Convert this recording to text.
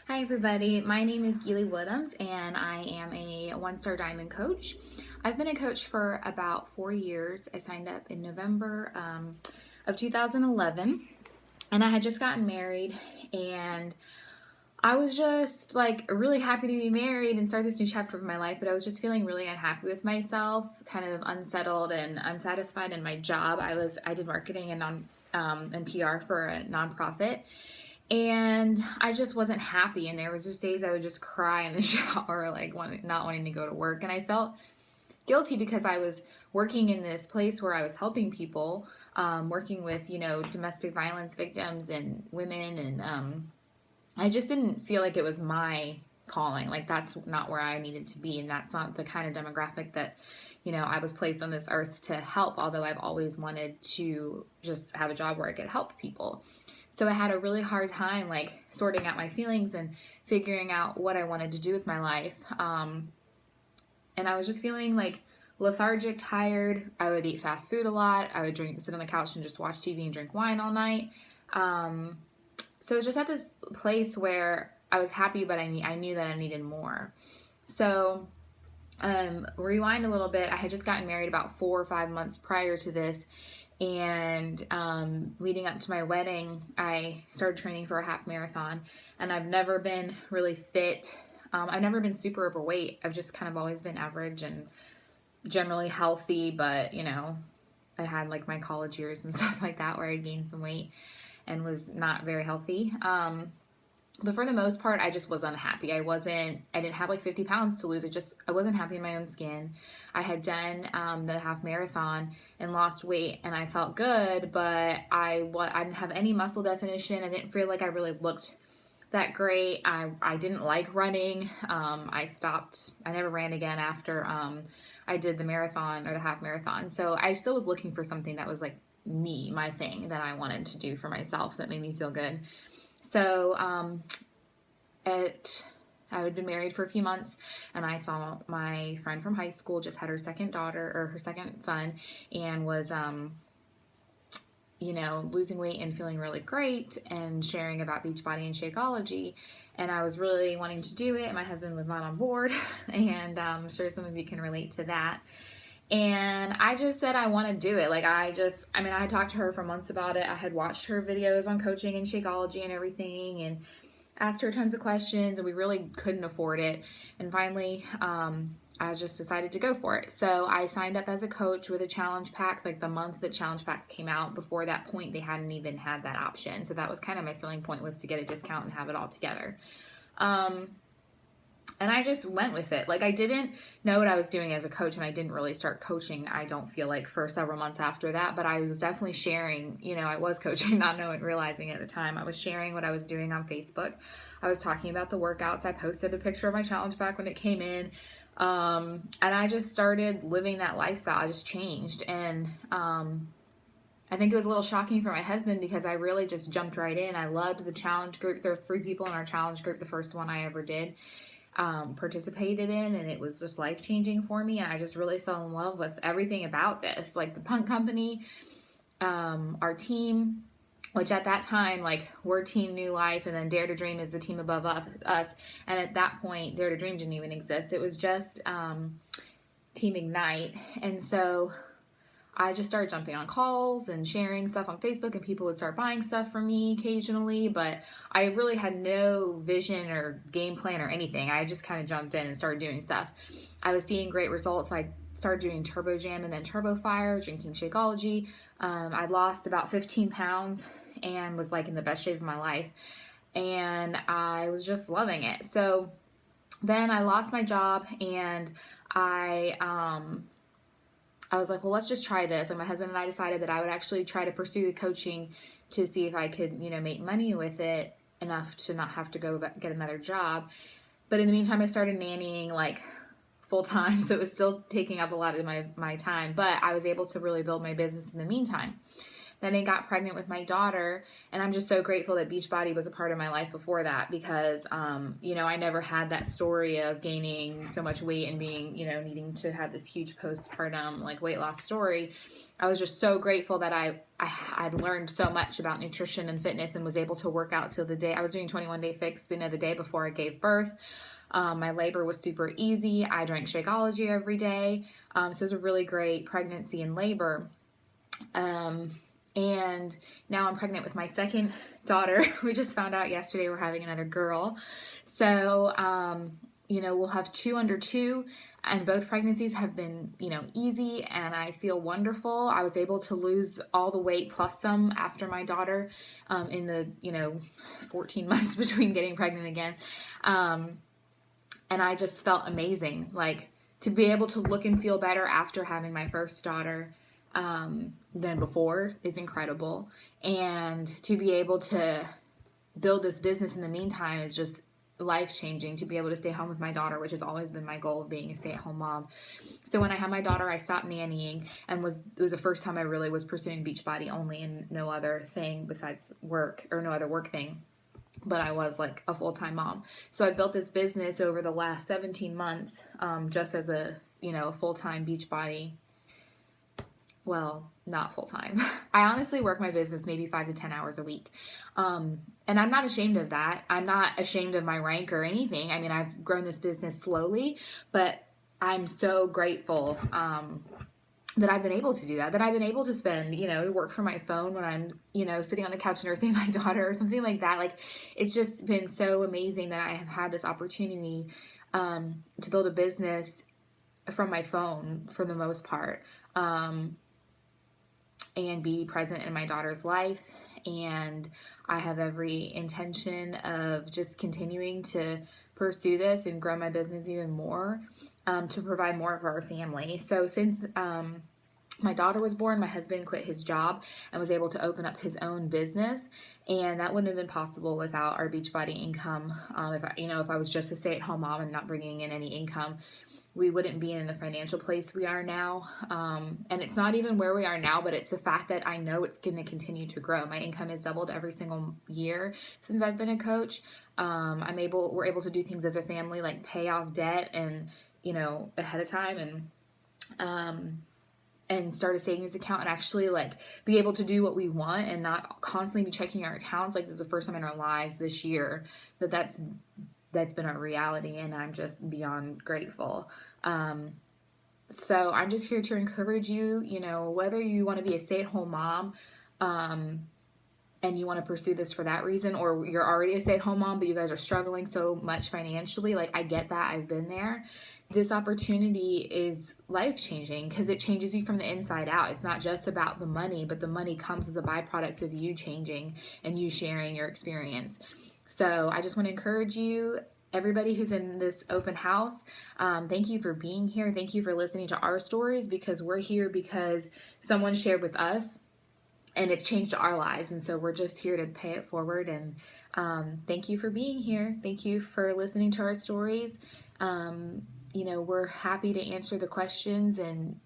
Hi everybody, my name is Gili Woodhams and I am a one-star diamond coach. I've been a coach for about 4 years. I signed up in November of 2011 and I had just gotten married, and I was just like really happy to be married and start this new chapter of my life, but I was just feeling really unhappy with myself, kind of unsettled and unsatisfied in my job. I did marketing and PR for a nonprofit, and I just wasn't happy. And there was just days I would just cry in the shower, like not wanting to go to work. And I felt guilty because I was working in this place where I was helping people, working with domestic violence victims and women, and I just didn't feel like it was my calling. Like that's not where I needed to be, and that's not the kind of demographic that I was placed on this earth to help. Although I've always wanted to just have a job where I could help people. So I had a really hard time like sorting out my feelings and figuring out what I wanted to do with my life. And I was just feeling like lethargic, tired. I would eat fast food a lot. I would sit on the couch and just watch TV and drink wine all night. So it was just at this place where I was happy, but I knew that I needed more. So rewind a little bit. I had just gotten married about 4 or 5 months prior to this, and leading up to my wedding, I started training for a half marathon, and I've never been really fit. I've never been super overweight. I've just kind of always been average and generally healthy, but I had like my college years and stuff like that where I gained some weight and was not very healthy. But for the most part, I just was unhappy. I didn't have like 50 pounds to lose. I wasn't happy in my own skin. I had done the half marathon and lost weight, and I felt good, but I didn't have any muscle definition. I didn't feel like I really looked that great. I didn't like running. I stopped. I never ran again after I did the marathon or the half marathon. So I still was looking for something that was like me, my thing that I wanted to do for myself that made me feel good. So I had been married for a few months, and I saw my friend from high school just had her second daughter or her second son, and was losing weight and feeling really great and sharing about Beachbody and Shakeology. And I was really wanting to do it. My husband was not on board, and I'm sure some of you can relate to that. And I just said I want to do it. I had talked to her for months about it. I had watched her videos on coaching and Shakeology and everything, and asked her tons of questions, and we really couldn't afford it. And finally, I just decided to go for it. So I signed up as a coach with a challenge pack, like the month that challenge packs came out. Before that point, they hadn't even had that option. So that was kind of my selling point, was to get a discount and have it all together. And I just went with it. Like, I didn't know what I was doing as a coach, and I didn't really start coaching, I don't feel like, for several months after that. But I was definitely sharing, I was coaching, not realizing at the time. I was sharing what I was doing on Facebook. I was talking about the workouts. I posted a picture of my challenge pack when it came in. And I just started living that lifestyle. I just changed. And I think it was a little shocking for my husband, because I really just jumped right in. I loved the challenge groups. There was 3 people in our challenge group, the first one I ever did. Participated in, and it was just life-changing for me, and I just really fell in love with everything about this, like the Punk Company, our team, which at that time, like, we're Team New Life, and then Dare to Dream is the team above us, and at that point Dare to Dream didn't even exist. It was just Team Ignite. And so I just started jumping on calls and sharing stuff on Facebook, and people would start buying stuff from me occasionally, but I really had no vision or game plan or anything. I just kind of jumped in and started doing stuff. I was seeing great results. I started doing Turbo Jam and then Turbo Fire, drinking Shakeology. I lost about 15 pounds and was like in the best shape of my life, and I was just loving it. So then I lost my job, and I was like, well, let's just try this. And my husband and I decided that I would actually try to pursue the coaching to see if I could, make money with it enough to not have to go get another job. But in the meantime, I started nannying like full time. So it was still taking up a lot of my time, but I was able to really build my business in the meantime. Then I got pregnant with my daughter, and I'm just so grateful that Beachbody was a part of my life before that, because, I never had that story of gaining so much weight and being, needing to have this huge postpartum like weight loss story. I was just so grateful that I'd learned so much about nutrition and fitness and was able to work out till the day I was doing 21-day fix, the day before I gave birth. My labor was super easy. I drank Shakeology every day. So it was a really great pregnancy and labor. And now I'm pregnant with my second daughter. We just found out yesterday we're having another girl. So, we'll have 2 under 2, and both pregnancies have been, easy, and I feel wonderful. I was able to lose all the weight plus some after my daughter, in the, 14 months between getting pregnant again. And I just felt amazing. Like, to be able to look and feel better after having my first daughter than before is incredible. And to be able to build this business in the meantime is just life-changing, to be able to stay home with my daughter, which has always been my goal of being a stay-at-home mom. So when I had my daughter, I stopped nannying, and it was the first time I really was pursuing Beachbody only, and no other thing besides work, or no other work thing. But I was like a full-time mom. So I built this business over the last 17 months, just as a full-time Beachbody. Well, not full-time. I honestly work my business maybe 5 to 10 hours a week. And I'm not ashamed of that. I'm not ashamed of my rank or anything. I mean, I've grown this business slowly, but I'm so grateful that I've been able to do that I've been able to spend, work from my phone when I'm, sitting on the couch nursing my daughter or something like that. Like, it's just been so amazing that I have had this opportunity to build a business from my phone for the most part, and be present in my daughter's life. And I have every intention of just continuing to pursue this and grow my business even more, to provide more for our family. So since my daughter was born, my husband quit his job and was able to open up his own business, and that wouldn't have been possible without our Beachbody income. If I was just a stay-at-home mom and not bringing in any income, we wouldn't be in the financial place we are now. And it's not even where we are now, but it's the fact that I know it's going to continue to grow. My income has doubled every single year since I've been a coach. We're able to do things as a family, like pay off debt and, ahead of time, and start a savings account, and actually like be able to do what we want and not constantly be checking our accounts. Like, this is the first time in our lives this year that's been our reality, and I'm just beyond grateful. So I'm just here to encourage you, whether you want to be a stay-at-home mom, and you want to pursue this for that reason, or you're already a stay-at-home mom, but you guys are struggling so much financially. Like, I get that. I've been there. This opportunity is life-changing because it changes you from the inside out. It's not just about the money, but the money comes as a byproduct of you changing and you sharing your experience. So I just want to encourage you, everybody who's in this open house, thank you for being here. Thank you for listening to our stories, because we're here because someone shared with us and it's changed our lives. And so we're just here to pay it forward. And thank you for being here. Thank you for listening to our stories. We're happy to answer the questions and